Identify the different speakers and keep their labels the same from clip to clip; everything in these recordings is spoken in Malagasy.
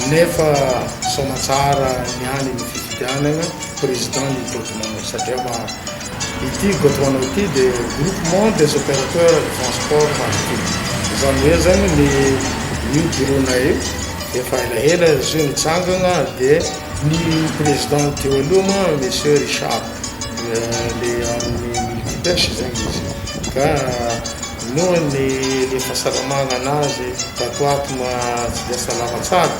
Speaker 1: nefa somatsara niany ny fifidianana président ny Gautamano satria ity Gautamano ity de groupement des opérateurs de transport maritime zany hoe zany ny bureau-na io efa elaela izy io nitsangana de ny président teo aloha monsieur Richard le amin'ny multipêche zany izy ka noho le fahasalamagna anazy tatoato tsy dia salama tsara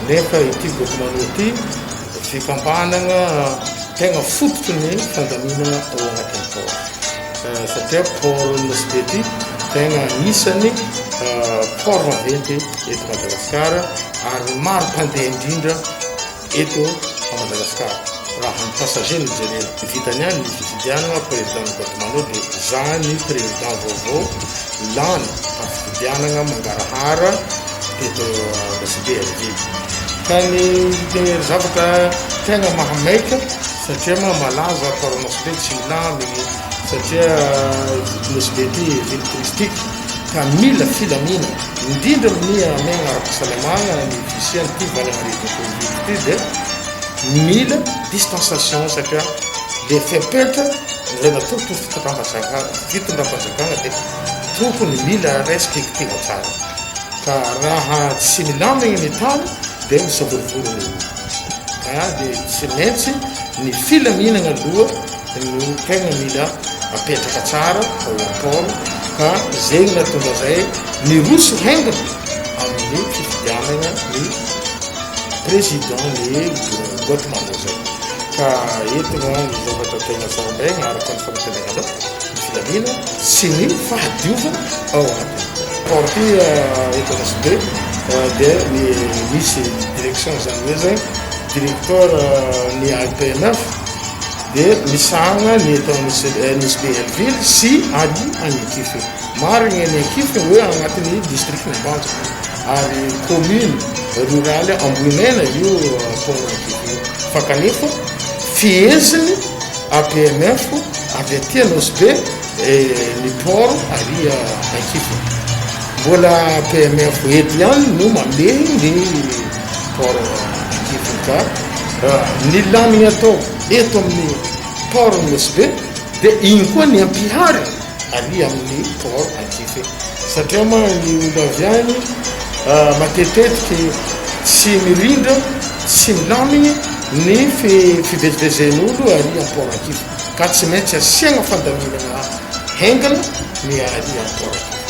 Speaker 1: nefa ity Gautamano ity fikambanana tegna fototry ny fandaminana ao agnatin'ny port satria port Nosy Be ity tegna isany port vaventy eto Madagasikara ary maro mpandeha indrindra eto Madagasikara raha ny passager ny jerena vitany any ny fifidianana président Gautamano de zany président vaovao lany fifidianana mangarahara eto Nosy Be ary ka ny zavatra tegna mahamaika satria malaza port Nosy Be tsy milamigny satria Nosy Be ity ville touristique ka mila filamina indrindra amin'ny amegna ara-pahasalamagna ny fisian'ity valagnaretina covid ity de mila distanciation satria le fepetra zay natoko fitondram-panjakana de tokony mila respectiva tsara ka raha tsy milamigny ny tany de misavorovoro ka de tsy maintsy ny filaminana aloha no tegna mila apetraka tsara ao am-port ka zegny natonga zay ny roso haingana amin'ny fifidianana ny président ny Gautamano zay ka etina ny zavatra tegna sarambaigna araka ny fanatenagna filamina sy ny fahadiova ao agnatin'ny port ty eto Nosy Be de misy direction zany hoe zay directeur ny APNF de misagna ny eto Nosy Be Elville sy ady Agnekify marigny ny Agnekify hoe agnatin'ny district ny Banja ary commune rurale Amboinena io port Agnekify fa kanefa fieziny APNF avy aty Nosy Be ny port ary Agnekify mbola PMF eto ihany no mamehy ny port Agnekify ka ny lamigny atao eto amin'ny port Nosy Be de igny koa ny ampihary ary amin'ny port Agnekify satria ny olo avy any matetetiky tsy mirindra tsy milamigny ny fivezivezen'olo ary amin'ny port Agnekify ka tsy maintsy asiagna fandaminana haingana ny ary amin'ny port Agnekify